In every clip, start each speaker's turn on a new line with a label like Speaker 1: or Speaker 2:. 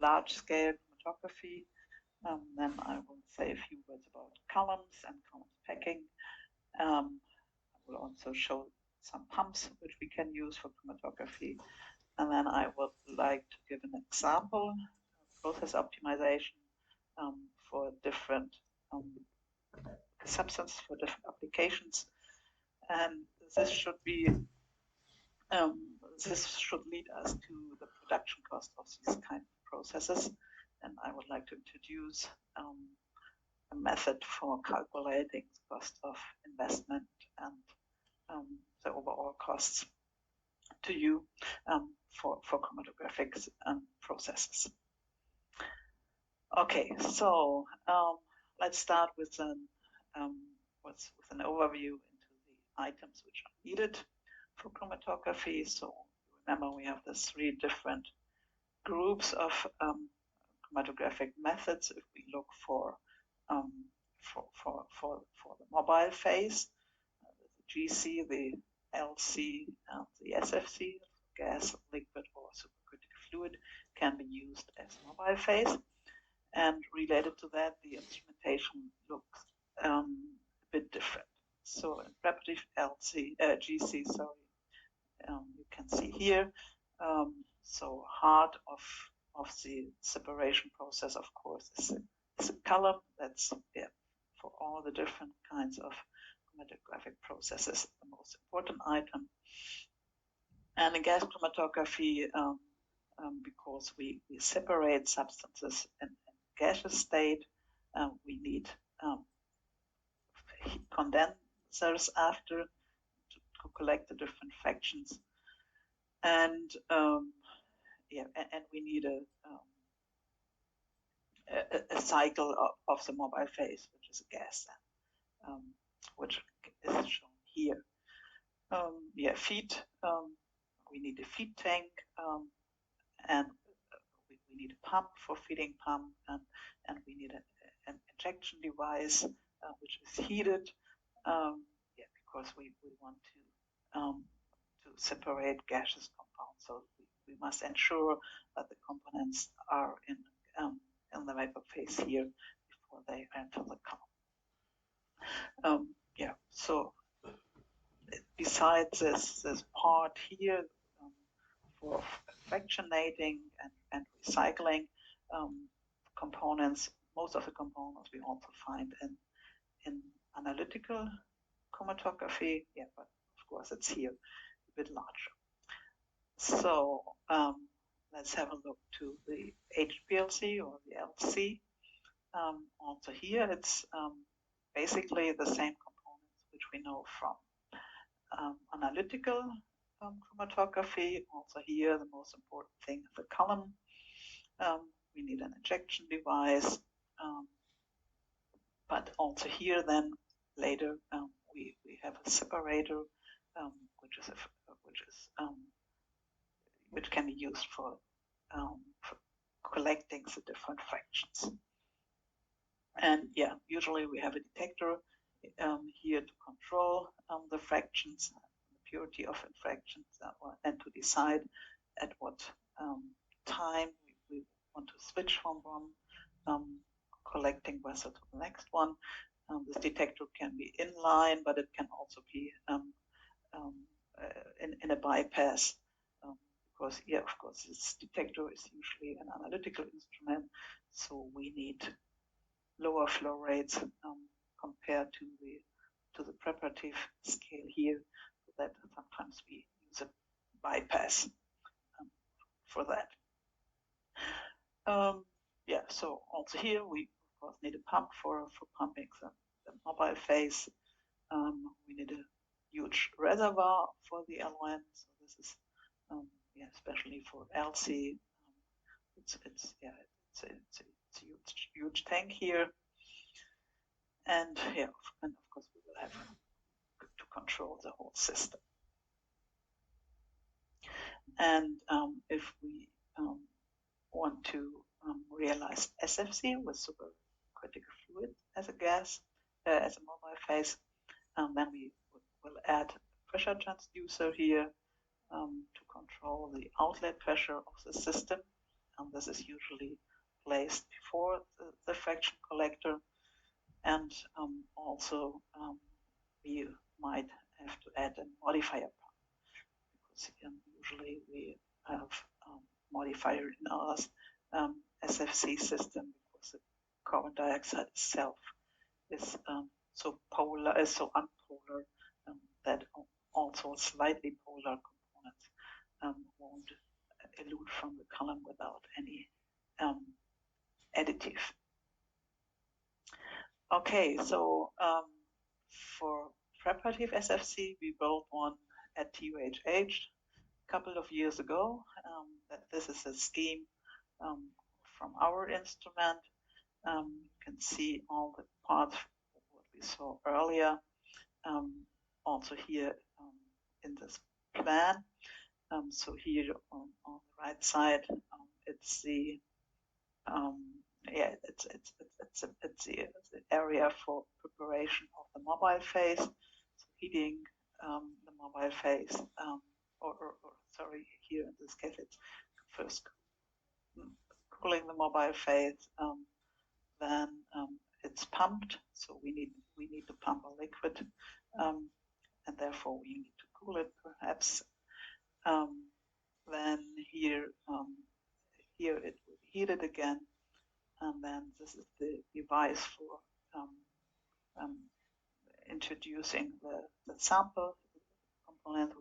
Speaker 1: large-scale chromatography. Then I will say a few words about columns and columns packing. I will also show some pumps which we can use for chromatography. And then I would like to give an example, process optimization for different substances for different applications. And this should be this should lead us to the production cost of these kind of processes. And I would like to introduce a method for calculating the cost of investment and the overall costs to you for chromatographic processes. Okay, so let's start with an overview into the items which are needed for chromatography. So remember, we have the three different groups of chromatographic methods. If we look for the mobile phase, the GC, the LC, and the SFC, gas, liquid, or supercritical fluid, can be used as mobile phase. And related to that, the instrumentation looks a bit different. So in preparative GC, you can see here. So heart of the separation process, of course, is a column. That's for all the different kinds of chromatographic processes, the most important item. And in gas chromatography, because we separate substances in gaseous state, we need heat condensers after to collect the different fractions, and and we need a cycle of the mobile phase, which is a gas, which is shown here. Feed. We need a feed tank, and we need a pump for feeding pump, and we need an injection device which is heated, because we want to separate gaseous compounds. So we must ensure that the components are in the vapor phase here before they enter the column. So besides this part here for fractionating and recycling components, most of the components we also find in analytical chromatography. But of course it's here a bit larger. So let's have a look to the HPLC or the LC. Also here it's basically the same components which we know from analytical chromatography. Also here the most important thing is the column. We need an injection device, but also here then later we have a separator which can be used for collecting the different fractions. And usually we have a detector here to control the fractions, the purity of fractions, and to decide at what time we want to switch from one collecting vessel to the next one. This detector can be inline, but it can also be in a bypass, because of course this detector is usually an analytical instrument, so we need lower flow rates compared to the preparative scale here, so that sometimes we use a bypass for that. So also here we of course need a pump for pumping the mobile phase. We need a huge reservoir for the LN, so this is especially for LC. It's a huge tank here, and of course we will have to control the whole system. And if we want to realize SFC with supercritical fluid as a gas, as a mobile phase, then we will add a pressure transducer here to control the outlet pressure of the system. and this is usually placed before the fraction collector, and also we might have to add a modifier pump, because usually we have modifier in our SFC system, because the carbon dioxide itself is so unpolar that also slightly polar components won't elute from the column without any additive. Okay, so for preparative SFC, we built one at TUHH a couple of years ago. This is a scheme from our instrument. You can see all the parts what we saw earlier. Also here in this plan. So here on the right side, it's the it's the area for preparation of the mobile phase, so heating the mobile phase, or sorry, here in this case it's first cooling the mobile phase, then it's pumped. So we need to pump a liquid, and therefore we need to cool it perhaps. Then here it will be heated again, and then this is the device for introducing the sample component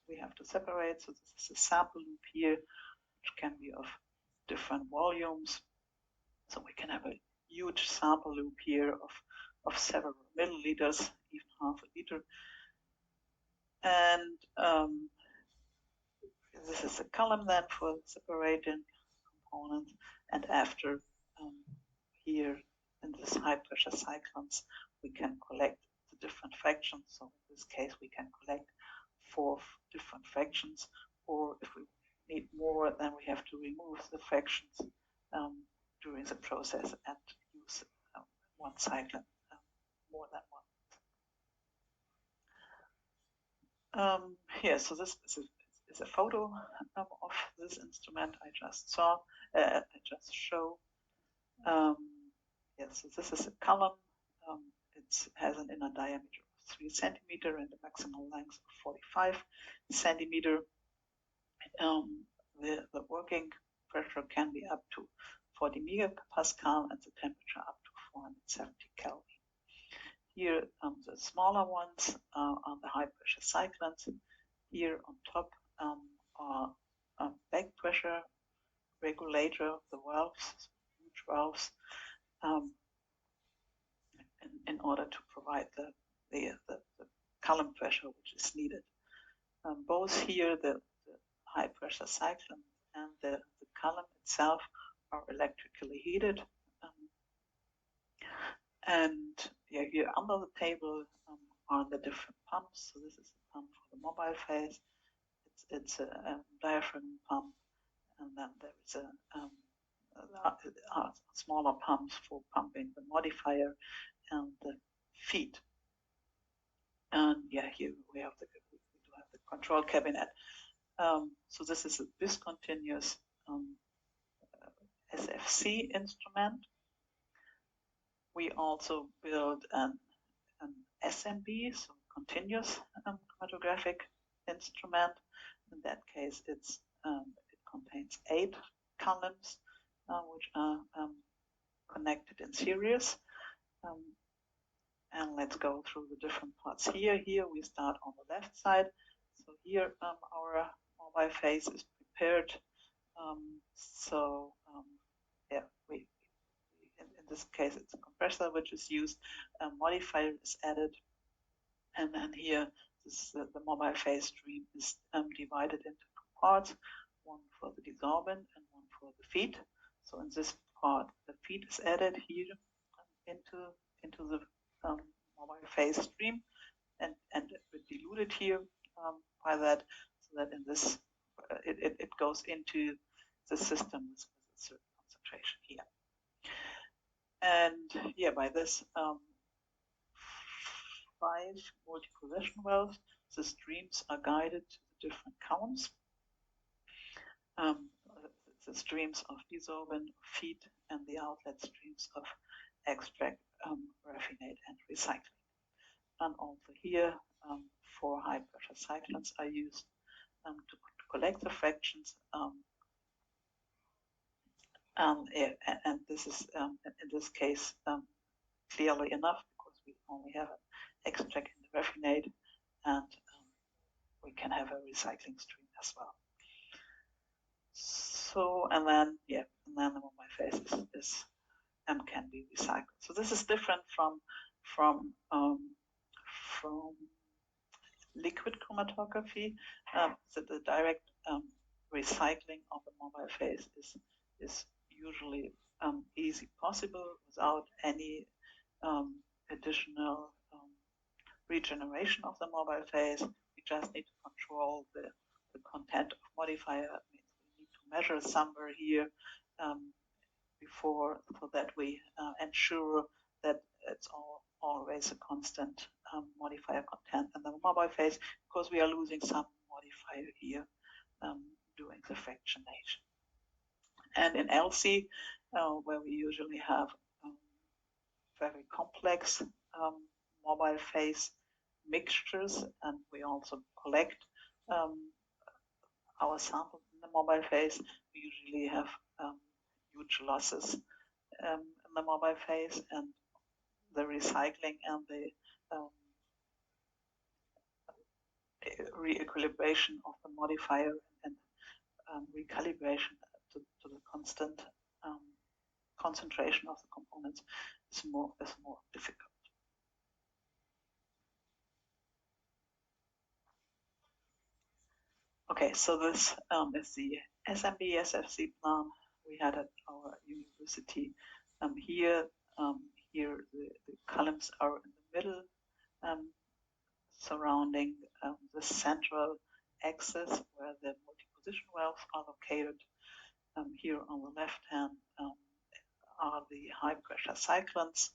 Speaker 1: we have to separate. So this is a sample loop here, which can be of different volumes. So we can have a huge sample loop here of several milliliters, even half a liter. And this is a column then for separating components. And after here in this high pressure cyclones, we can collect the different fractions. So in this case, we can collect 4 different fractions, or if we need more, then we have to remove the fractions during the process and use one cyclone, more than one. Here, so this is a photo of this instrument I just saw, I just showed. So this is a column. It has an inner diameter of 3 centimeter and a maximum length of 45 centimeter. The working pressure can be up to 40 megapascal and the temperature up to 470 Kelvin. Here, the smaller ones are the high pressure cyclones. Here on top are back pressure regulator, the valves, huge valves, in order to provide the column pressure which is needed. Both here, the high pressure cyclone and the column itself are electrically heated. And here under the table are the different pumps. So this is the pump for the mobile phase. It's a diaphragm pump, and then there is a smaller pumps for pumping the modifier and the feed. And here we have the control cabinet. So this is a discontinuous SFC instrument. We also build an SMB, so continuous chromatographic instrument. In that case, it contains 8 columns which are connected in series. And let's go through the different parts here. Here we start on the left side. So here our mobile phase is prepared. In this case, it's a compressor which is used. A modifier is added, and then here the mobile phase stream is divided into 2 parts, one for the desorbent and one for the feed. So in this part, the feed is added here into the mobile phase stream, and diluted here by that, so that in this it goes into the system with a certain concentration here. And by this 5 multi-position valves, the streams are guided to the different counts. the streams of desorbent feed and the outlet streams of extract, raffinate, and recycling. And also here, 4 high pressure cyclones are used to collect the fractions. And this is, in this case, clearly enough because we only have an extract in the raffinate, and we can have a recycling stream as well. So, and then the mobile phase is can be recycled. So this is different from liquid chromatography. So the direct recycling of the mobile phase is usually easy possible without any additional regeneration of the mobile phase. We just need to control the content of modifier. It means we need to measure somewhere here before, so that we ensure that it's always a constant modifier content in the mobile phase, because we are losing some modifier here during the fractionation. And in LC, where we usually have very complex mobile phase mixtures, and we also collect our samples in the mobile phase, we usually have huge losses in the mobile phase, and the recycling and the re-equilibration of the modifier and recalibration to the constant concentration of the components is more difficult. Okay, so this is the SMB SFC plan we had at our university. Here the columns are in the middle, surrounding the central axis where the multi-position valves are located. Here on the left hand are the high pressure cyclones.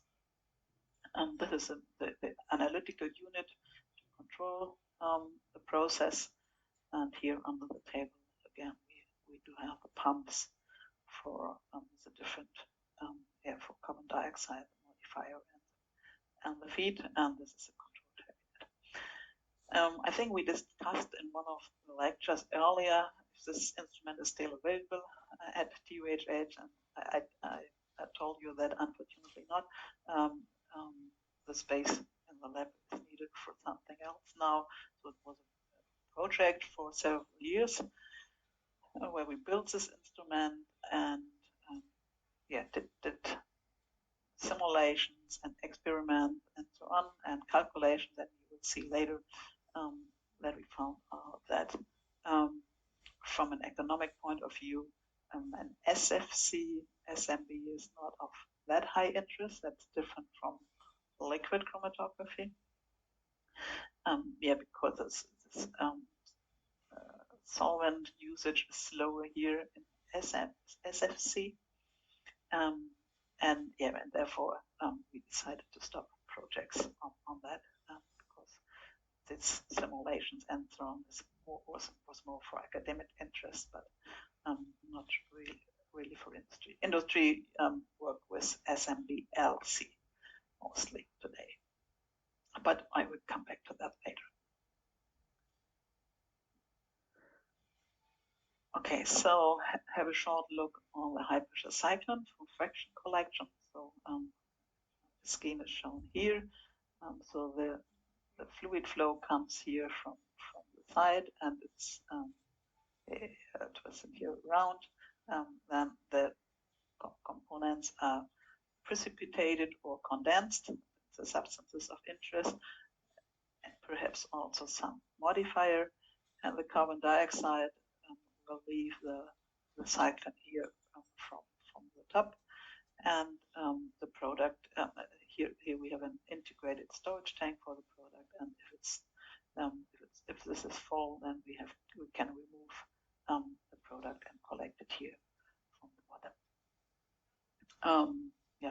Speaker 1: And this is the analytical unit to control the process. And here under the table, again, we do have the pumps for the different for carbon dioxide, the modifier, and the feed. And this is a control cabinet. I think we discussed in one of the lectures earlier if this instrument is still available at TUHH, and I told you that unfortunately not. The space in the lab is needed for something else now. So it was a project for several years where we built this instrument and did simulations and experiments and so on, and calculations that you will see later, that we found out that from an economic point of view, an SFC SMB is not of that high interest. That's different from liquid chromatography. Because this solvent usage is lower here in SFC. And therefore we decided to stop projects on that, because this simulations and so on was more for academic interest, but not really for industry. Industry work with SMB-LC mostly today, but I will come back to that later. Okay, so have a short look on the high pressure cyclone for fraction collection. So the scheme is shown here. So the fluid flow comes here from the side, and it's twisted here around. Then the components are precipitated or condensed, the substances of interest, and perhaps also some modifier, and the carbon dioxide will leave the cyclone here from the top, and the product here we have an integrated storage tank for the product, and if this is full, then we can remove the product and collect it here from the bottom.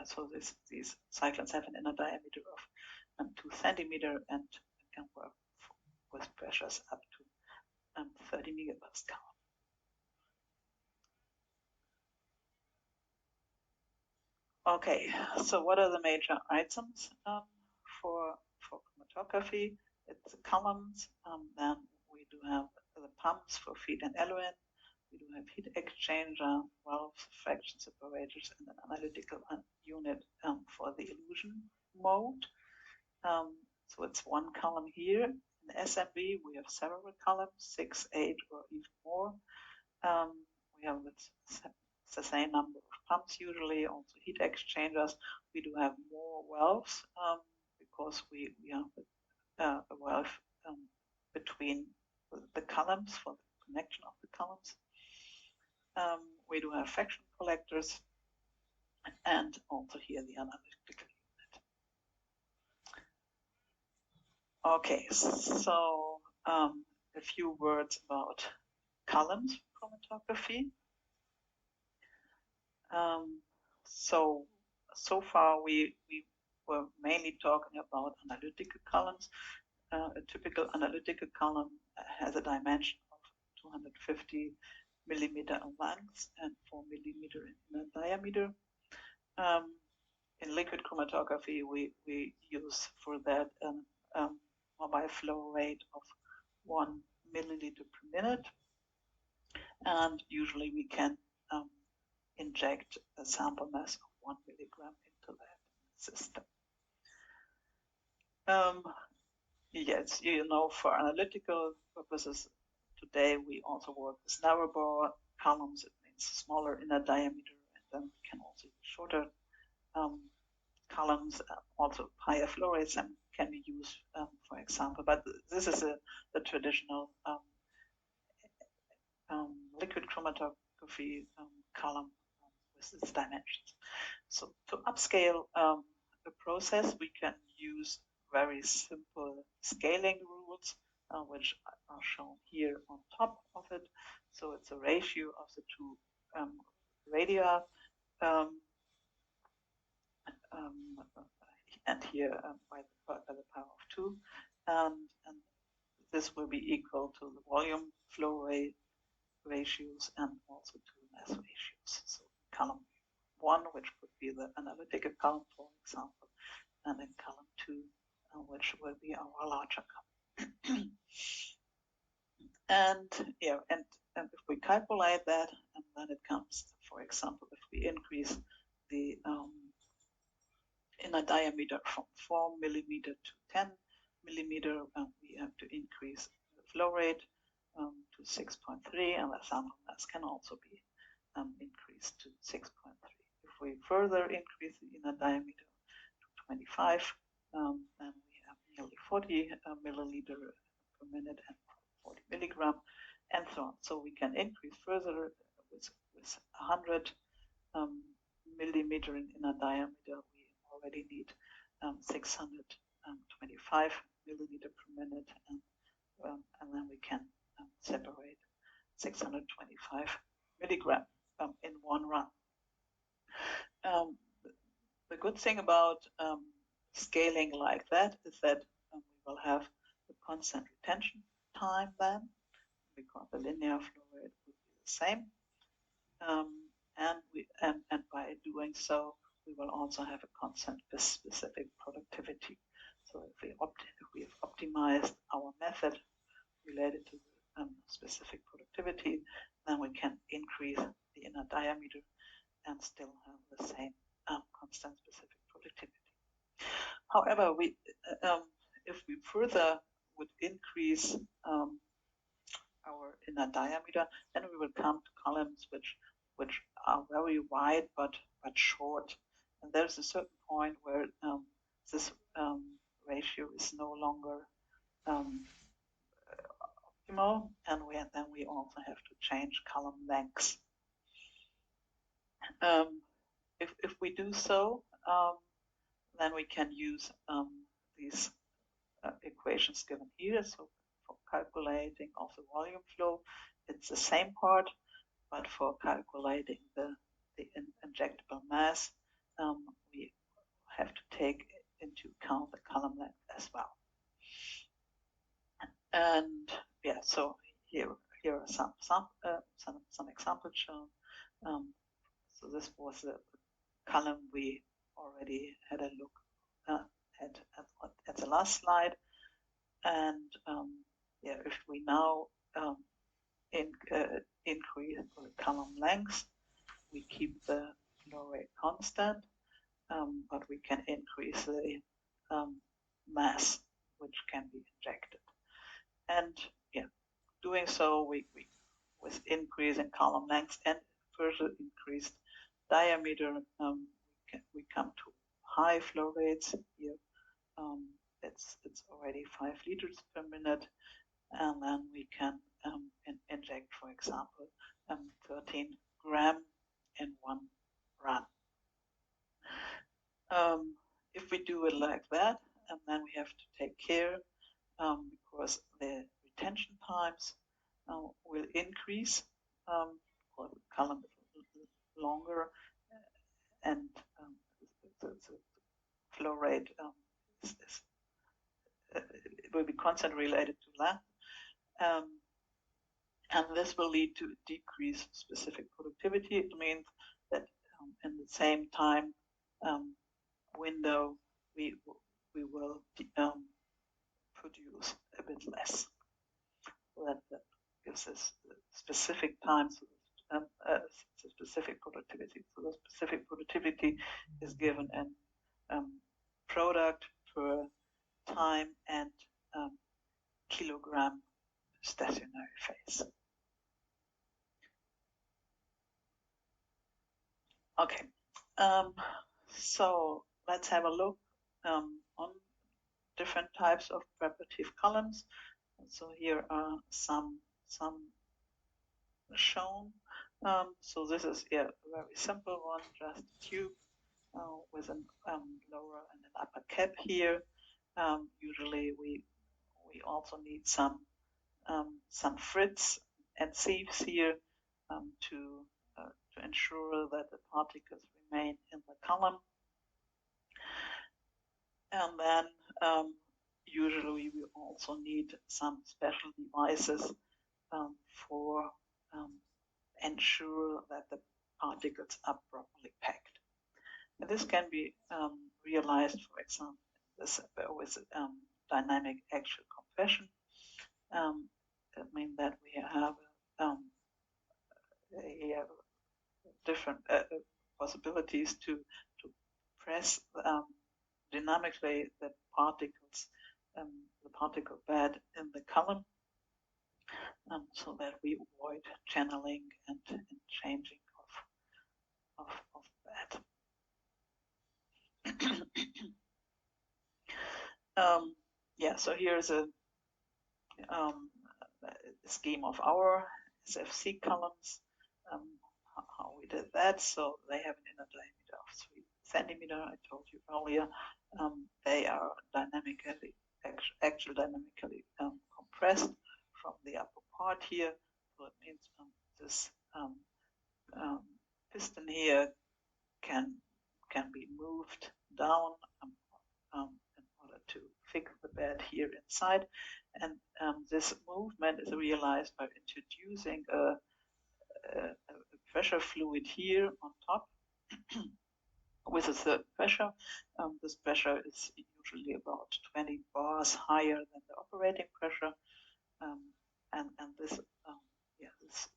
Speaker 1: So these cyclones have an inner diameter of 2 centimeters and can work with pressures up to 30 megapascal. Okay, so what are the major items for chromatography? It's the columns, then we do have the pumps for feed and eluent, we do have heat exchanger, valves, fraction separators, and an analytical unit for the elution mode. So it's one column here. In SMB, we have several columns, 6, 8, or even more. We have the same number of pumps usually, also heat exchangers. We do have more valves because we have a valve between the columns for the connection of the columns. We do have fraction collectors and also here the analytical unit. Okay, so a few words about columns chromatography. So far we were mainly talking about analytical columns. A typical analytical column has a dimension of 250 millimeter in length and 4 millimeter in diameter. In liquid chromatography, we use for that a mobile flow rate of 1 milliliter per minute, and usually we can inject a sample mass of 1 milligram into that system. Yes, for analytical purposes, today we also work with narrow bore columns. It means smaller inner diameter, and then we can also use shorter columns. Also, higher flow rates can be used, for example. But this is the traditional liquid chromatography column with its dimensions. So to upscale the process, we can use very simple scaling rules, which are shown here on top of it. So it's a ratio of the two radii, and here by the power of 2, and this will be equal to the volume flow rate ratios and also to mass ratios. So column 1, which would be the analytical column, for example, and in column 2, which will be our larger column. and if we calculate that, and then it comes, for example, if we increase the inner diameter from 4 millimeter to 10 millimeter, we have to increase the flow rate to 6.3, and the sample mass can also be increased to 6.3. If we further increase the inner diameter to 25, then we have nearly 40 milliliter per minute and 40 milligram, and so on. So we can increase further with 100 millimeter in inner diameter. We already need 625 milliliter per minute, and then we can separate 625 milligram in one run. The good thing about scaling like that is that we will have the constant retention time then, because the linear flow rate will be the same. And by doing so, we will also have a constant specific productivity. So if we have optimized our method related to the specific productivity, then we can increase the inner diameter and still have the same constant specific productivity. However, if we further would increase our inner diameter, then we will come to columns which are very wide but short. And there's a certain point where this ratio is no longer optimal, and then we also have to change column lengths. If we do so, then we can use these equations given here. So for calculating of the volume flow, it's the same part, but for calculating the injectable mass, we have to take into account the column length as well. And yeah, so here are some examples shown. So this was the column we already had a look at the last slide. And yeah, if we now increase the column length, we keep the flow rate constant, but we can increase the mass which can be injected. And yeah, doing so, we with increasing column length and further increased diameter, we come to high flow rates here. It's already 5 liters per minute, and then we can inject, for example, 13 gram in one run. If we do it like that, and then we have to take care because the retention times will increase, or the column is longer, and the flow rate it will be constant related to length. And this will lead to decreased specific productivity. It means that in the same time window, we will produce a bit less. So that gives us specific times, specific productivity. So the specific productivity is given in product per time and kilogram stationary phase. Okay, so let's have a look on different types of preparative columns. So here are some shown. So this is a very simple one, just a tube with a lower and an upper cap here. Usually we also need some frits and sieves here to ensure that the particles remain in the column. And then usually we also need some special devices for ensure that the particles are properly packed. And this can be realized, for example, with dynamic axial compression. That means that we have different possibilities to press dynamically the particles, the particle bed in the column, so that we avoid channeling and changing of bed. Yeah, so here's a scheme of our SFC columns, how we did that. So they have an inner diameter of 3 centimeter. I told you earlier. They are actually dynamically compressed from the upper part here. So it means this piston here can be moved down in order to fix the bed here inside. And this movement is realized by introducing a pressure fluid here on top with a certain pressure. This pressure is usually about 20 bars higher than the operating pressure, and this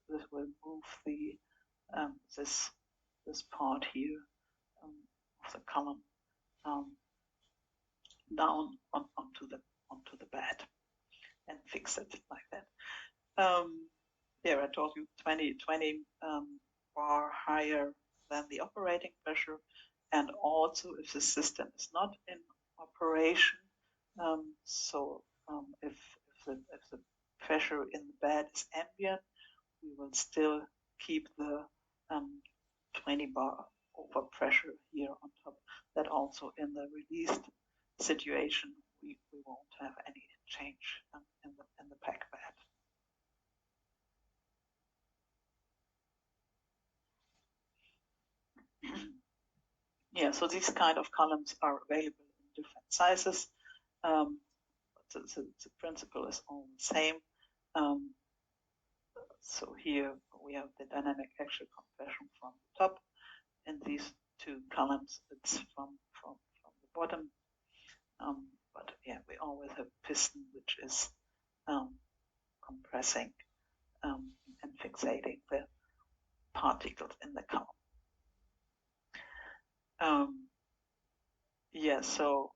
Speaker 1: this will move the this part here of the column down onto the bed and fix it like that. There I told you 20 bar higher than the operating pressure, and also if the system is not in operation, so if the pressure in the bed is ambient, we will still keep the 20 bar over pressure here on top. That also in the released situation we won't have any change in the pack bed. Yeah, so these kind of columns are available in different sizes. The principle is all the same. So here we have the dynamic axial compression from the top, and these two columns. It's from the bottom, but yeah, we always have piston which is compressing and fixating the particles in the column. Yeah, so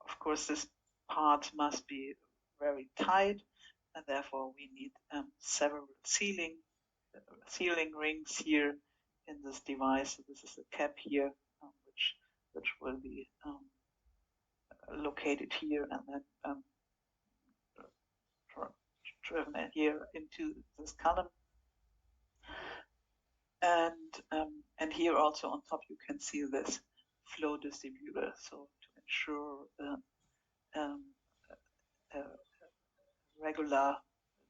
Speaker 1: of course this part must be very tight, and therefore we need several sealing rings here in this device. So this is a cap here, which will be located here and then driven here into this column. And here also on top you can see this flow distributor. So to ensure regular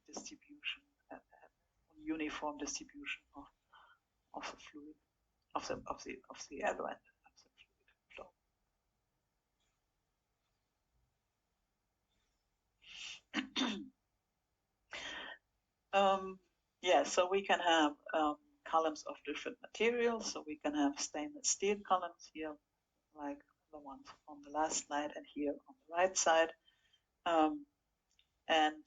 Speaker 1: distribution, uniform distribution of the fluid, of the element, of the fluid flow. Yeah, so we can have columns of different materials. So we can have stainless steel columns here, like the ones on the last slide, and here on the right side. And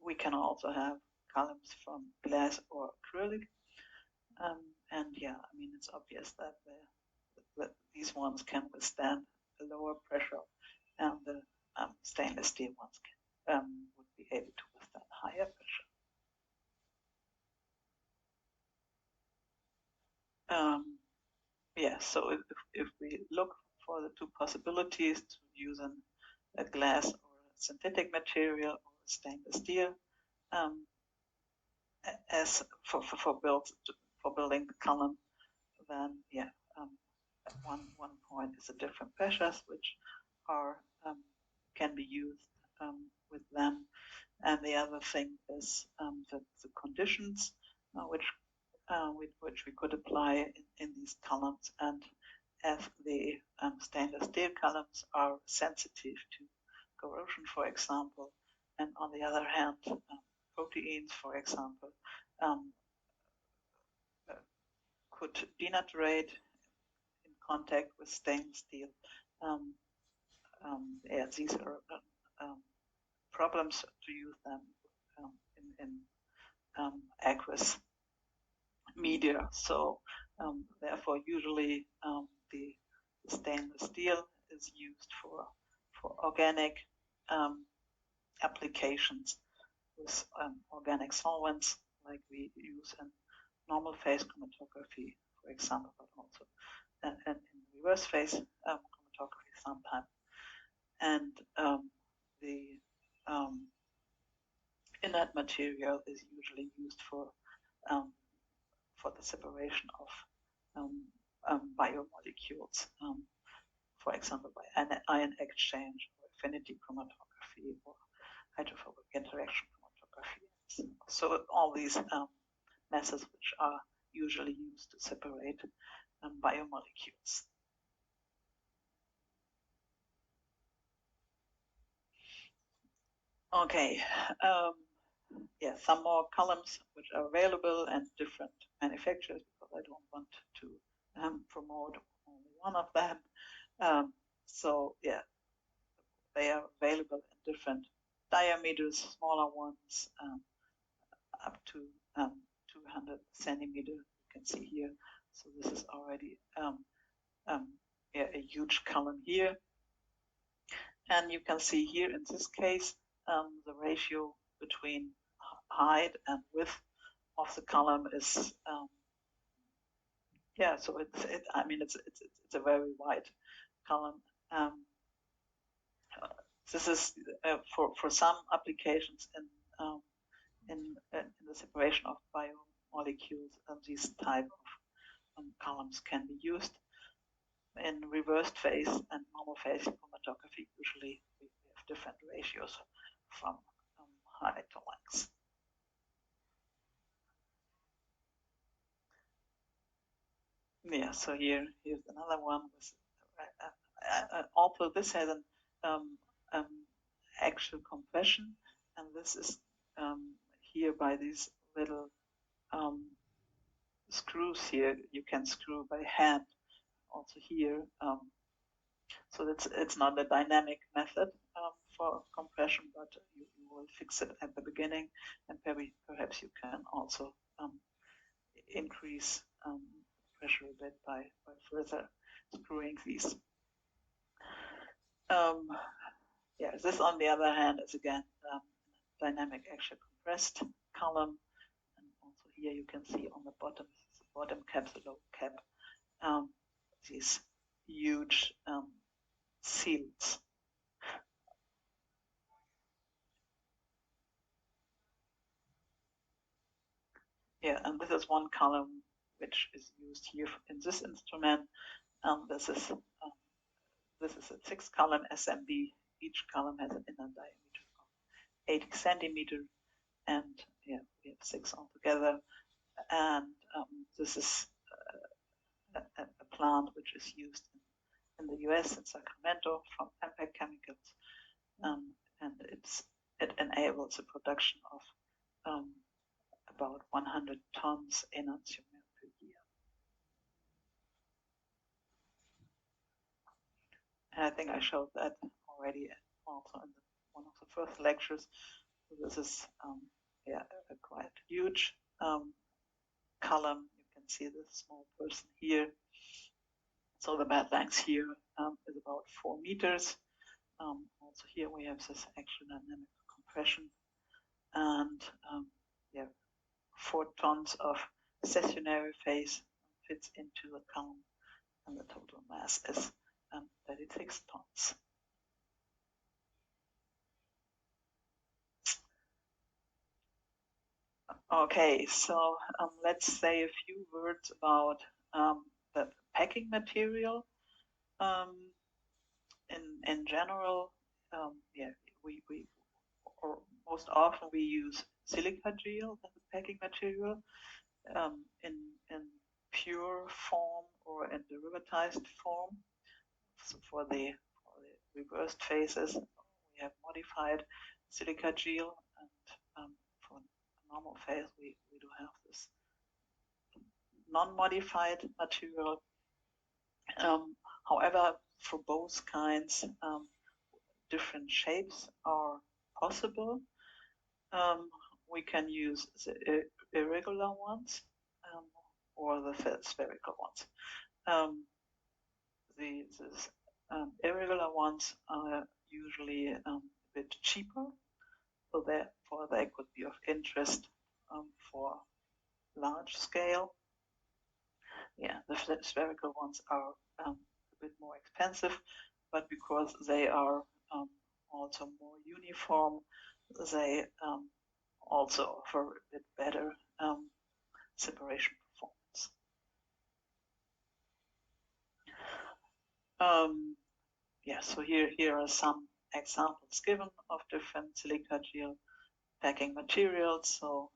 Speaker 1: we can also have columns from glass or acrylic. And yeah, I mean, it's obvious that these ones can withstand a lower pressure, and the stainless steel ones would be able to withstand higher pressure. Yeah, so if we look for the two possibilities to use a glass or a synthetic material or stainless steel, as for building the column, then yeah, one point is the different pressures which are can be used with them, and the other thing is the conditions which we could apply in these columns. And as the stainless steel columns are sensitive to corrosion, for example, and on the other hand, proteins, for example, could denaturate in contact with stainless steel. Yeah, these are problems to use them in aqueous media. So therefore, usually the stainless steel is used for organic applications with organic solvents, like we use in normal phase chromatography, for example, but also in reverse phase chromatography sometimes. And the inert material is usually used for the separation of biomolecules, for example, by ion exchange or affinity chromatography or hydrophobic interaction chromatography. So all these methods which are usually used to separate biomolecules. Okay, yeah, some more columns which are available and different manufacturers, because I don't want to promote only one of them. So yeah, they are available in different diameters, smaller ones up to 200 centimeters. You can see here. So this is already yeah, a huge column here. And you can see here in this case the ratio between height and width of the column is yeah. So I mean it's a very wide column. This is for some applications in the separation of biomolecules. These type of columns can be used. In reversed phase and normal phase chromatography, usually we have different ratios from height to length. Yeah, so here's another one. Although this has an actual compression, and this is here by these little screws here you can screw by hand also here. So it's not a dynamic method for compression, but you will fix it at the beginning, and perhaps you can also increase pressure a bit by further screwing these. Yeah, this on the other hand is again dynamic axial compressed column, and also here you can see on the bottom cap, the low cap, these huge seals. Yeah, and this is one column which is used here in this instrument. This is a 6-column SMB. Each column has an inner diameter of 80 centimeter, and yeah, we have 6 altogether. And this is a plant which is used in the US, in Sacramento, from Ampeg Chemicals, and it enables the production of about 100 tons enantiomer per year. And I think I showed that already also in one of the first lectures. So this is yeah, a quite huge column. You can see the small person here. So the bed length here is about 4 meters. Also here we have this axial dynamic compression, and yeah, 4 tons of stationary phase fits into the column, and the total mass is 36 tons. Okay, so let's say a few words about the packing material. In general, yeah, we or most often we use silica gel as a packing material in pure form or in derivatized form. So for the reversed phases, we have modified silica gel, and for normal phase, we do have this non-modified material. However, for both kinds, different shapes are possible. We can use the irregular ones or the spherical ones. These irregular ones are usually a bit cheaper, so therefore they could be of interest for large scale. Yeah, the spherical ones are a bit more expensive, but because they are also more uniform, they also offer a bit better separation performance. Yeah, so here are some examples given of different silica gel packing materials. So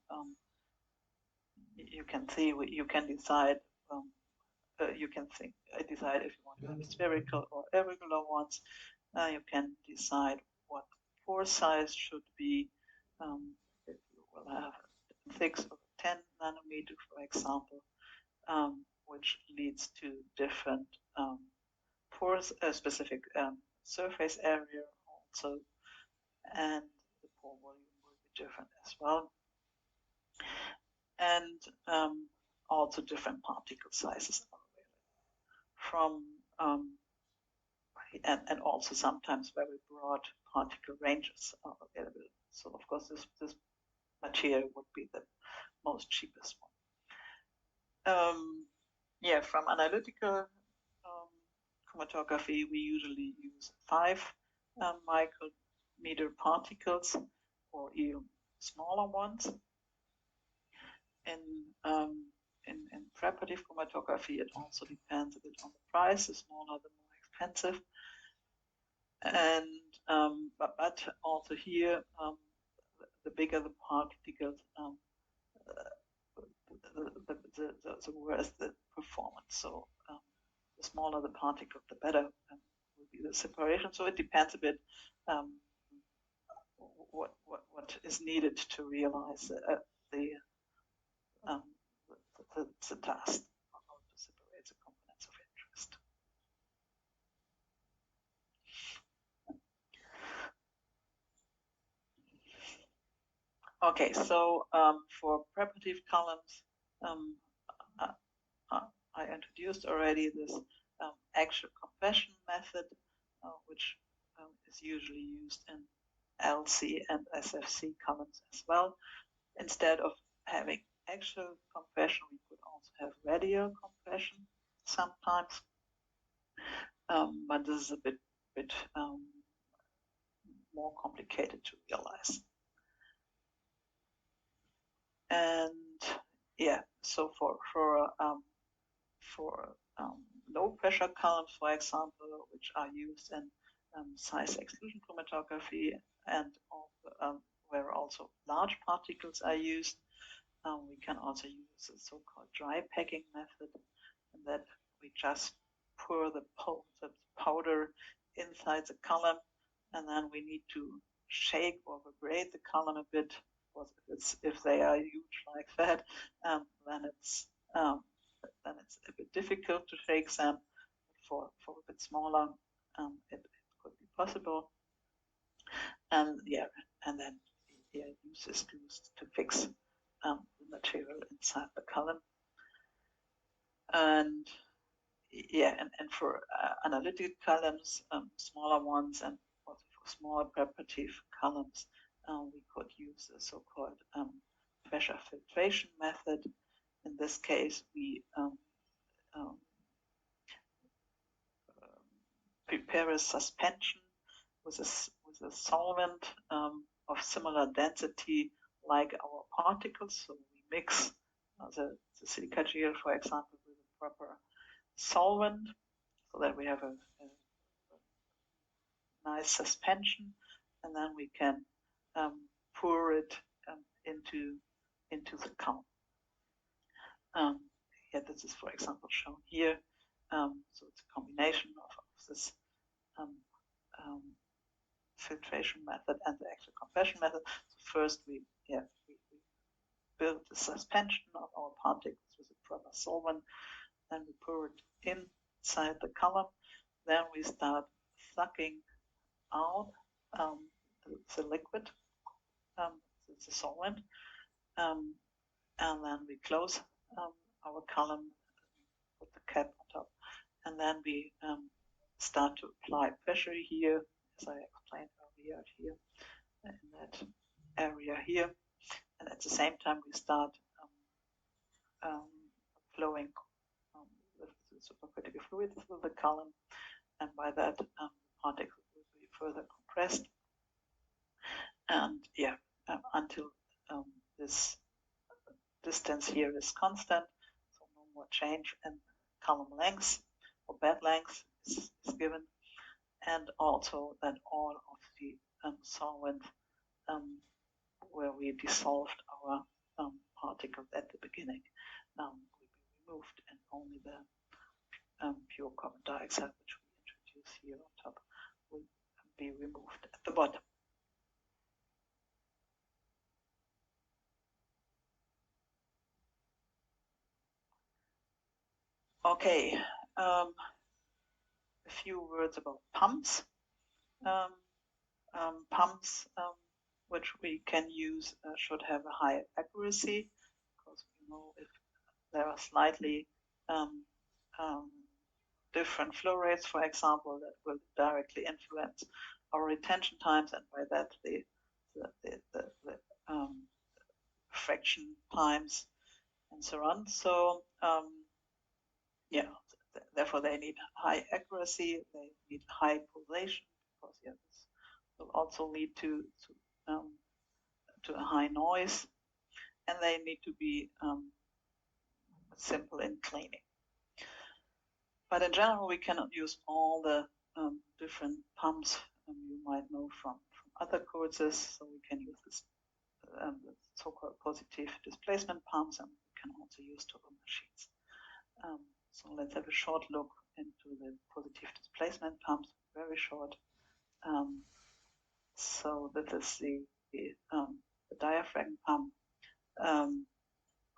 Speaker 1: you can see, you can decide decide if you want to have spherical or irregular ones. You can decide what pore size should be. If you will have 6 or 10 nanometer, for example, which leads to different pores, specific surface area also, and the pore volume will be different as well. And also different particle sizes are available from and also sometimes very broad particle ranges are available. So of course this material would be the most cheapest one. Yeah, from analytical chromatography, we usually use 5 micrometer particles or even smaller ones. In preparative chromatography, it also depends a bit on the price. The smaller, the more expensive. And but also here, the bigger the particles, the worse the performance. So the smaller the particle, the better will be the separation. So it depends a bit what is needed to realize the the task of how to separate the components of interest. Okay, so for preparative columns, um, I introduced already this axial compression method, which is usually used in LC and SFC columns as well. Instead of having axial compression, we could also have radial compression sometimes, but this is a bit more complicated to realize. And yeah, so for low pressure columns, for example, which are used in size exclusion chromatography and where also large particles are used, we can also use the so-called dry packing method, and that we just pour the powder inside the column, and then we need to shake or vibrate the column a bit. If they are huge like that, then it's a bit difficult to shake them. For a bit smaller, it could be possible. And yeah, and then use this to fix the material inside the column. And yeah, and for analytic columns, smaller ones, and also for smaller preparative columns, we could use the so-called pressure filtration method. In this case, we prepare a suspension with a solvent of similar density like our particles. So we mix the silica gel, for example, with a proper solvent, so that we have a nice suspension, and then we can pour it into the column. Yeah, this is, for example, shown here. So it's a combination of this filtration method and the axial compression method. So first we build the suspension of our particles with a proper solvent, then we pour it inside the column, then we start sucking out the liquid, the solvent, and then we close our column, put the cap on top, and then we start to apply pressure here, as I explained earlier here, in that area here. And at the same time, we start flowing the supercritical fluid through the column, and by that, the particles will be further compressed. And yeah, until this distance here is constant, so no more change in column length or bed length is given, and also that all of the solvent where we dissolved our particles at the beginning will be removed, and only the pure carbon dioxide, which we introduce here on top, will be removed at the bottom. Okay, a few words about pumps. Pumps which we can use should have a high accuracy, because we know if there are slightly different flow rates, for example, that will directly influence our retention times, and by that the fraction times and so on. So yeah, therefore they need high accuracy, they need high pulsation, because yeah, this will also lead to a high noise, and they need to be simple in cleaning. But in general, we cannot use all the different pumps you might know from other courses. So we can use this the so-called positive displacement pumps, and we can also use turbo machines. So let's have a short look into the positive displacement pumps, very short. So this is the diaphragm pump.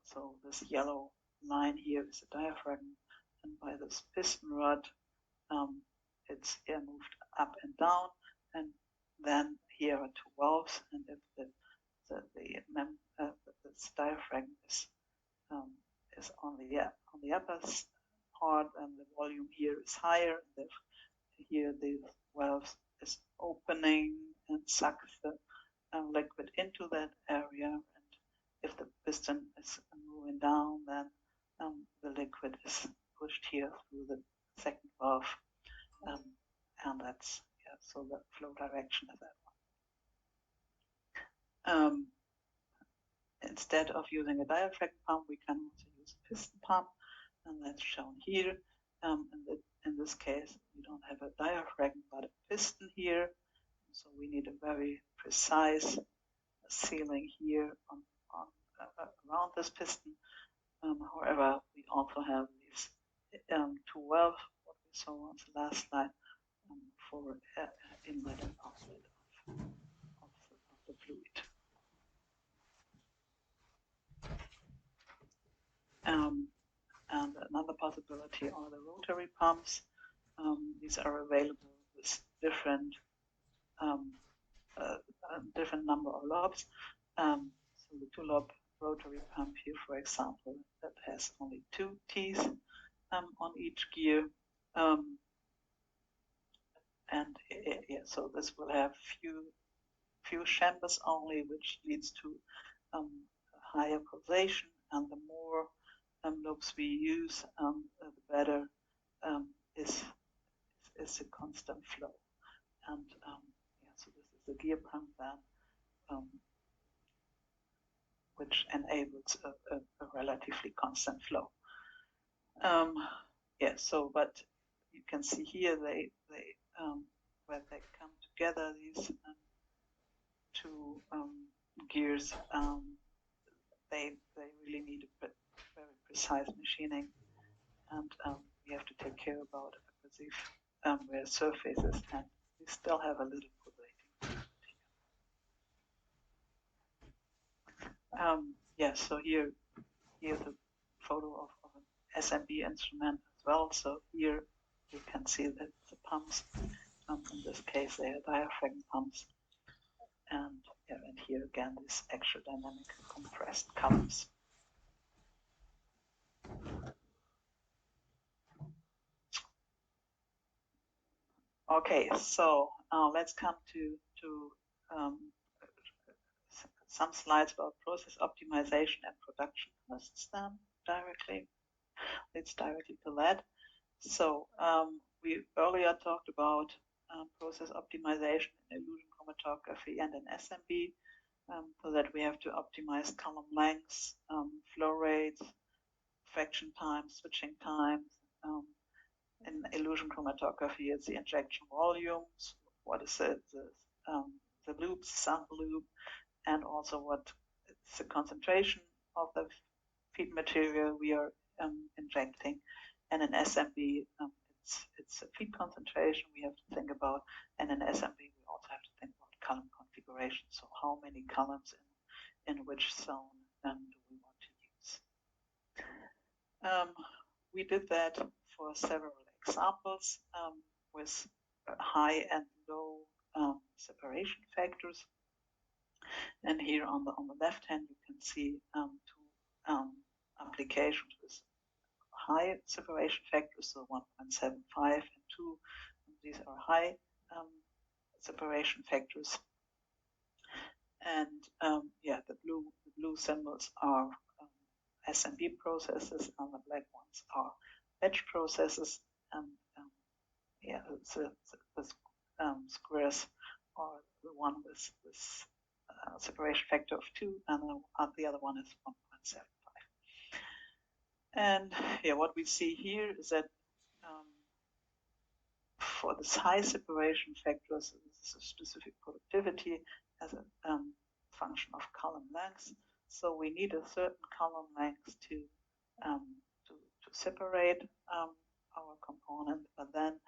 Speaker 1: So this yellow line here is a diaphragm, and by this piston rod, it's moved up and down, and then here are two valves, and if this diaphragm is on the upper part, and the volume here is higher, and if here the valve is opening and sucks the liquid into that area, and if the piston is moving down, then the liquid is pushed here through the second valve, and that's so the flow direction is that one. Instead of using a diaphragm pump, we can also use a piston pump, and that's shown here. In this case, we don't have a diaphragm but a piston here, so we need a very precise sealing here around this piston. However, we also have these two valves, what we saw on the last slide, for inlet and outlet of the fluid. And another possibility are the rotary pumps. These are available with different number of lobes. So the two-lob rotary pump here, for example, that has only 2 teeth on each gear. So this will have few chambers only, which leads to higher pulsation, and the more lobes we use, the better is a constant flow. And so this is the gear pump then, which enables a relatively constant flow. But you can see here they where they come together, these two gears, they really need a very precise machining, and we have to take care about abrasive wear surfaces, and we still have a little pulsating. So here's a photo of an SMB instrument as well. So here you can see that the pumps, in this case they are diaphragm pumps, and here again these extra dynamic compressed columns. Okay, so let's come to some slides about process optimization and production costs directly. Leads directly to that. So we earlier talked about process optimization in illusion chromatography and in SMB, so that we have to optimize column lengths, flow rates, fraction times, switching times. In illusion chromatography, it's the injection volumes, what is the loop, sample loop, and also what is the concentration of the feed material we are injecting. And in SMB, it's a feed concentration we have to think about, and in SMB we also have to think about column configuration. So how many columns in which zone do we want to use? We did that for several examples with high and low separation factors. And here on the left hand you can see two applications with high separation factors, so 1.75 and 2. These are high separation factors. And the blue symbols are SMB processes, and the black ones are batch processes. And the squares are the one with separation factor of 2, and the other one is 1.75. And what we see here is that for this high separation factors, this is a specific productivity as a function of column length. So we need a certain column length to separate our component, but then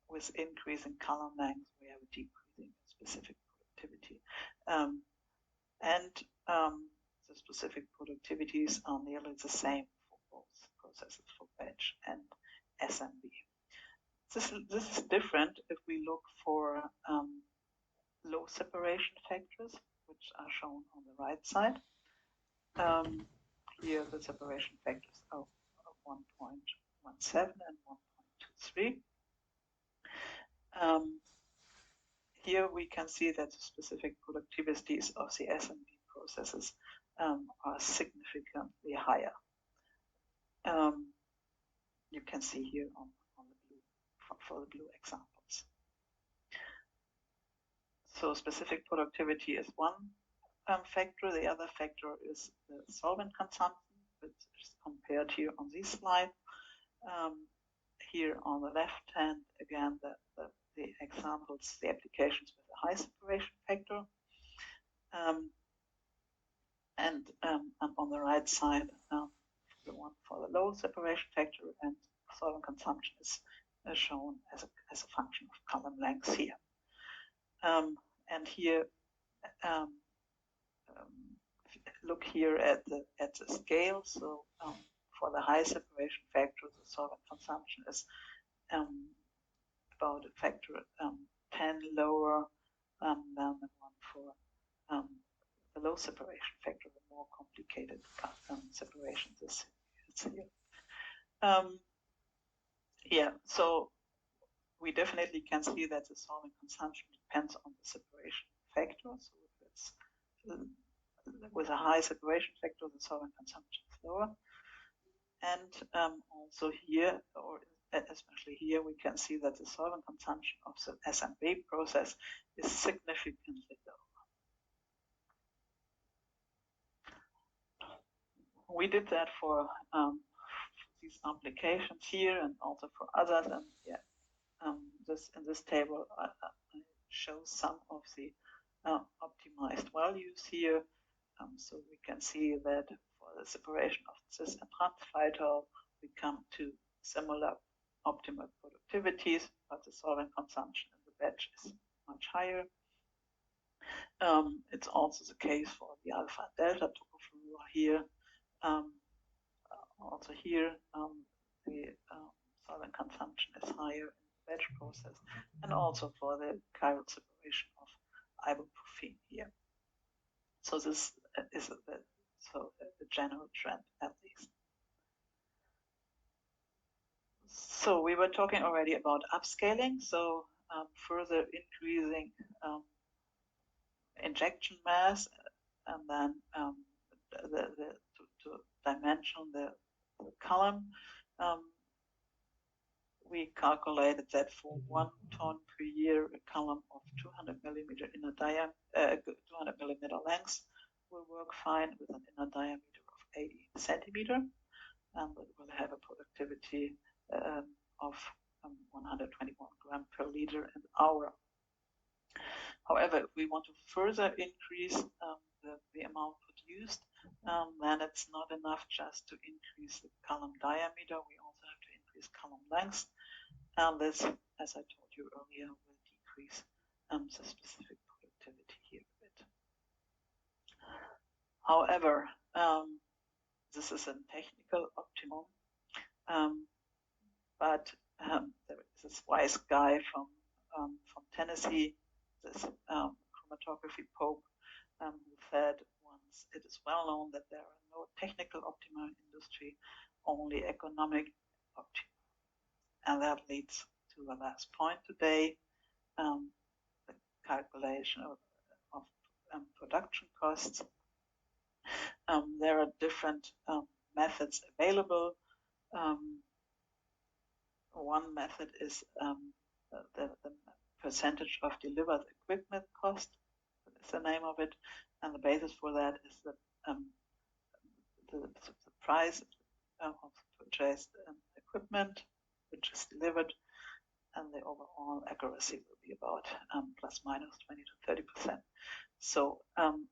Speaker 1: with increasing column length, we have a decreasing specific productivity. The specific productivities are nearly the same for both processes, for batch and SMB. This is different if we look for low separation factors, which are shown on the right side. Here the separation factors are 1.17 and 1.23. Here we can see that the specific productivities of the SMB processes are significantly higher. You can see here on the blue, for the blue examples. So specific productivity is one factor. The other factor is the solvent consumption, which is compared here on this slide. Here on the left hand, again, the examples, the applications with a high separation factor. And on the right side, the one for the low separation factor, and solvent consumption is shown as a function of column length here. And here, look here at the scale. So for the high separation factor, the solvent consumption is about a factor 10 lower than the one for the low separation factor, the more complicated separations is here. Yeah, so we definitely can see that the solvent consumption depends on the separation factor. So if it's with a high separation factor, the solvent consumption is lower. And also here, or especially here, we can see that the solvent consumption of the SMB process is significantly lower. We did that for these applications here and also for others. And yeah, in this table, I show some of the optimized values here. So we can see that for the separation of cis and trans phytol, we come to similar optimal productivities, but the solvent consumption in the batch is much higher. It's also the case for the alpha and delta tocopherol here. Also here, the solvent consumption is higher in the batch process, and also for the chiral separation of ibuprofen here. So this is the general trend, at least. So we were talking already about upscaling, so further increasing injection mass, and then to dimension the column. We calculated that for 1 ton per year, a column of 200 millimeter inner diameter, 200 millimeter length will work fine with an inner diameter of 80 centimeter, and it will have a productivity of 121 grams per liter an hour. However, if we want to further increase the amount produced, then it's not enough just to increase the column diameter. We also have to increase column length, and this, as I told you earlier, will decrease the specific productivity here a bit. However, this is a technical optimum, but there is this wise guy from Tennessee, this chromatography pope, who said once, it is well known that there are no technical optima in industry, only economic optima. And that leads to the last point today, the calculation of production costs. There are different methods available. One method is the percentage of delivered equipment cost, is the name of it, and the basis for that is that the price of purchased equipment which is delivered, and the overall accuracy will be about plus minus 20 to 30%. So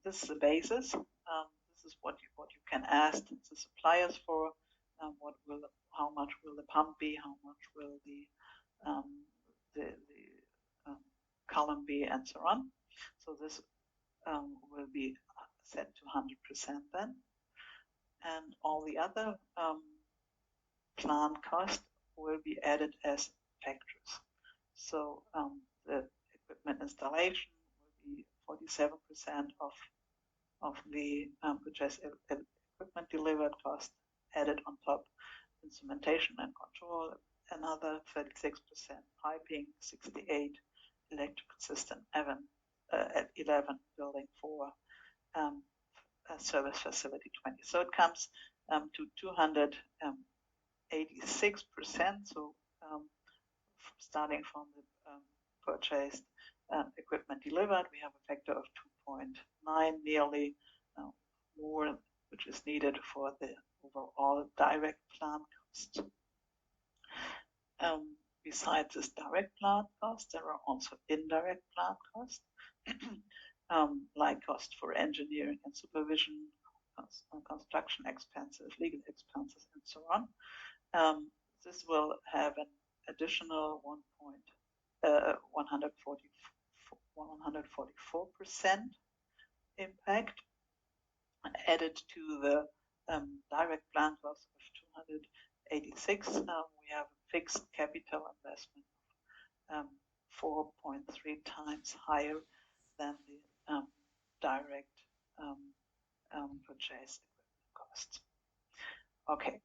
Speaker 1: this is the basis. This is what you can ask the suppliers for. How much will the pump be? How much will the column be, and so on. So this will be set to 100% then. and all the other plant cost will be added as factors. So the equipment installation will be 47% of the purchase equipment delivered cost added on top. Instrumentation and control, another 36%, piping 68, electrical system 11, building 4, service facility 20. So it comes to 286%. So starting from the purchased equipment delivered, we have a factor of 2.9, nearly more, which is needed for the overall direct plant cost. Besides this direct plant cost, there are also indirect plant costs, like cost for engineering and supervision, construction expenses, legal expenses, and so on. This will have an additional 144% impact added to the direct plant cost of 286. We have a fixed capital investment 4.3 times higher than the direct purchase equipment cost. Okay,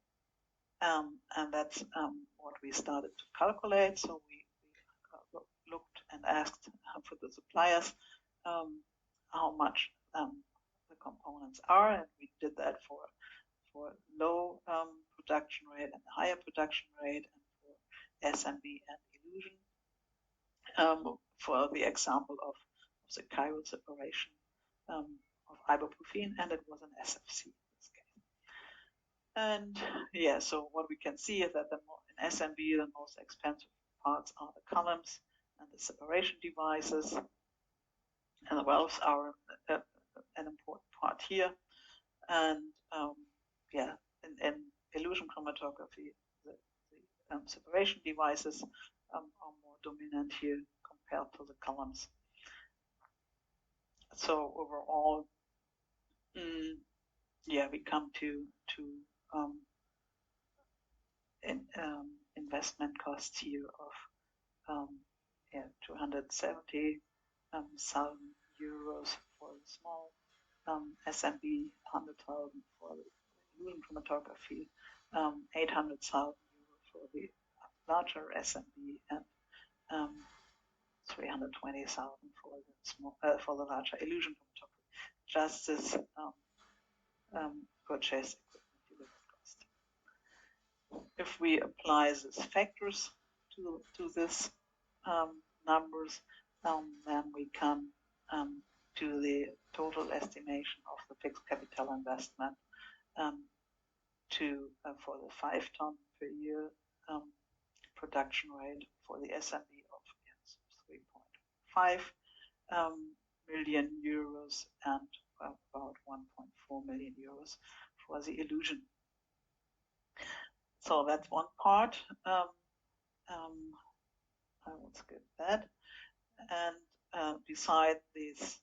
Speaker 1: and that's what we started to calculate. So we looked and asked for the suppliers how much the components are, and we did that for low production rate and higher production rate, and for SMB and illusion. For the example of the chiral separation of ibuprofen, and it was an SFC in this case. And yeah, so what we can see is that in SMB, the most expensive parts are the columns and the separation devices, and the valves are an important part here. And yeah, in illusion chromatography, the separation devices are more dominant here compared to the columns. So overall, yeah, we come to investment costs here of 270,000 euros for the small SMB, 100,000 for the illusion chromatography, 800,000 euros for the larger SMB, and 320,000 for the small for the larger illusion chromatography. Just this purchase equipment delivered cost. If we apply these factors to this numbers, then we come to the total estimation of the fixed capital investment for the 5 ton per year production rate for the SME of 3.5 million euros and about 1.4 million euros for the illusion. So that's one part. I will skip that. And beside these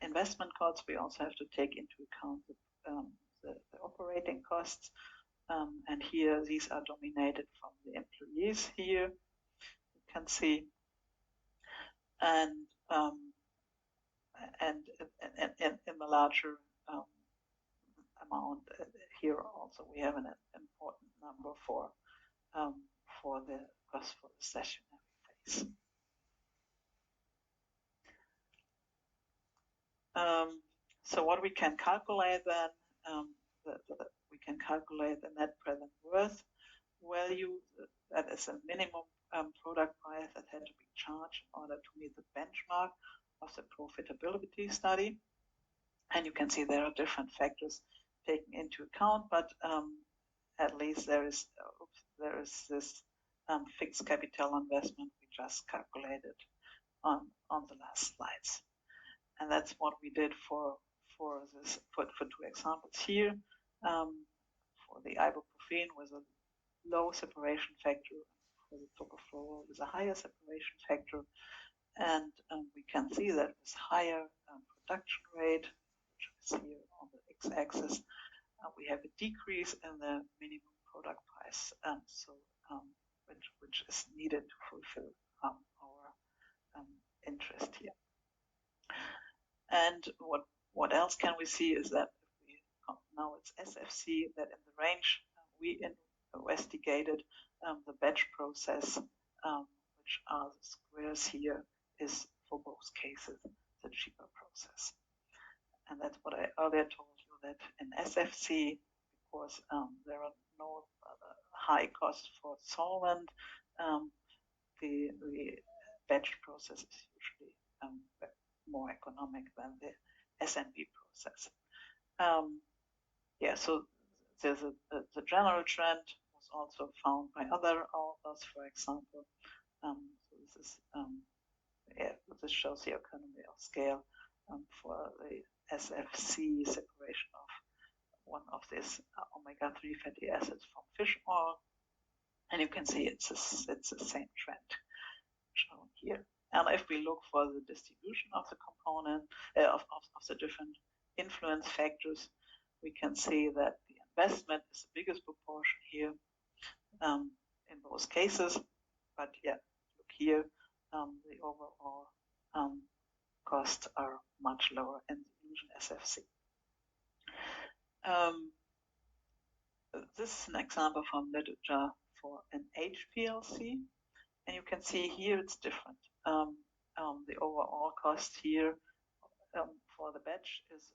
Speaker 1: investment costs, we also have to take into account the operating costs. And here, these are dominated from the employees here, you can see. And in the larger amount here also we have an important number for the cost for the stationary phase. So what we can calculate then, we can calculate the net present worth value. That is a minimum product price that had to be charged in order to meet the benchmark of the profitability study. And you can see there are different factors taken into account, but at least there is this fixed capital investment we just calculated on the last slides. And that's what we did for two examples here. For the ibuprofen with a low separation factor, for the tocopherol with a higher separation factor, and we can see that with higher production rate, which is here on the x-axis. We have a decrease in the minimum product price, which is needed to fulfill our interest here. And what else can we see is that if we, now it's SFC, that in the range we investigated, the batch process, which are the squares here, is for both cases the cheaper process. And that's what I earlier told you, that in SFC, because there are no high costs for solvent, the batch process is usually more economic than the SNB process. Yeah, so there's the general trend was also found by other authors, for example. So this shows the economy of scale for the SFC separation of one of these omega-3 fatty acids from fish oil, and you can see it's the same trend shown here. And if we look for the distribution of the component of the different influence factors, we can see that the investment is the biggest proportion here in both cases. But yeah, look here, the overall costs are much lower in the illusion SFC. This is an example from literature for an HPLC, and you can see here it's different. The overall cost here for the batch is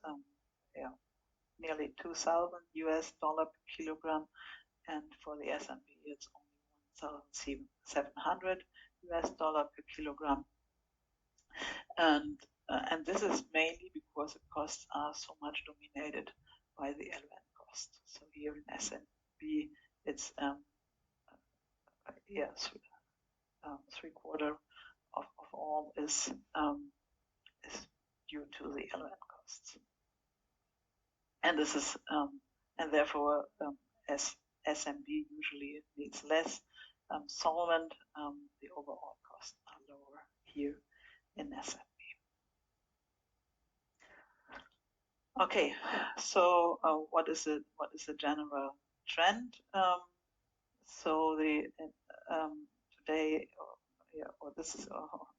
Speaker 1: nearly $2,000 per kilogram, and for the SNB it's only $1,700 per kilogram. And this is mainly because the costs are so much dominated by the LN cost. So here in SNB, it's three-quarter of all is due to the LN costs. And this is and therefore as SMB usually needs less solvent, the overall costs are lower here in SMB. Okay, so what is the general trend? So the today, this is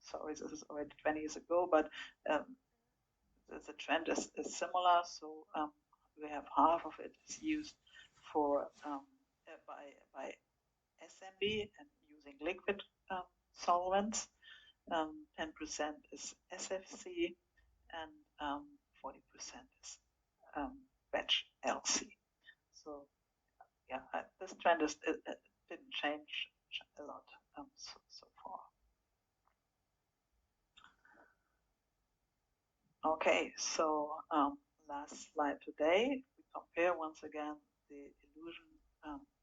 Speaker 1: sorry, this is already 20 years ago, but the trend is similar. So we have half of it is used for by SMB and using liquid solvents. 10% is SFC, and 40% is batch LC. So yeah, this trend didn't change a lot so far. Okay, so last slide today, we compare once again the illusion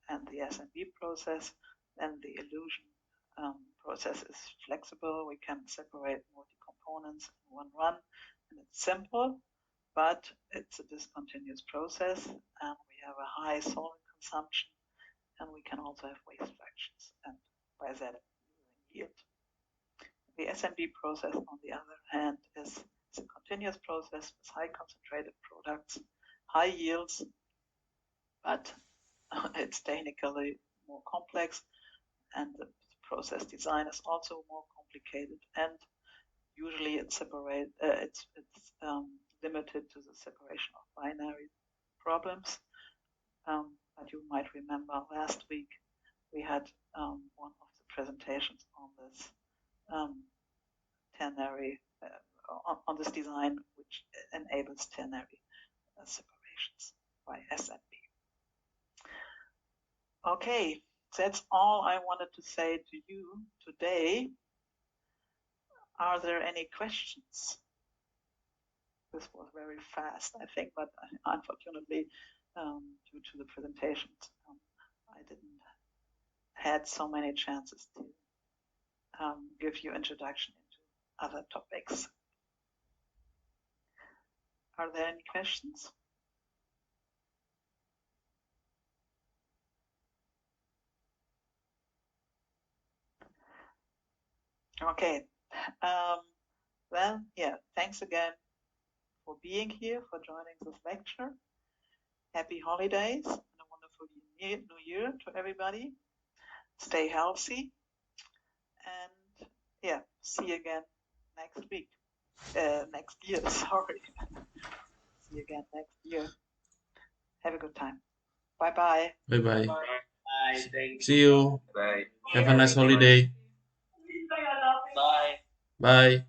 Speaker 1: and the SNB process. And the illusion process is flexible. We can separate multi-components in one run, and it's simple, but it's a discontinuous process, and we have a high solvent consumption, and we can also have waste fractions, and by that losing yield. The SNB process, on the other hand, is a continuous process with high concentrated products, high yields, but it's technically more complex, and the process design is also more complicated, and usually it's limited to the separation of binary problems. But you might remember last week we had one of the presentations on this ternary on this design, which enables ternary separations by SNB. Okay, that's all I wanted to say to you today. Are there any questions? This was very fast, I think, but unfortunately, due to the presentations, I didn't had so many chances to give you introduction into other topics. Are there any questions? Okay. Well, yeah, thanks again for being here, for joining this lecture. Happy holidays and a wonderful new year to everybody. Stay healthy, and yeah, see you again next week. Next year, sorry. See you again next year. Have a good time. Bye bye.
Speaker 2: Bye bye.
Speaker 3: Bye. Thank
Speaker 2: See you.
Speaker 3: you. Bye.
Speaker 2: Have a nice holiday.
Speaker 3: Bye.
Speaker 2: Bye.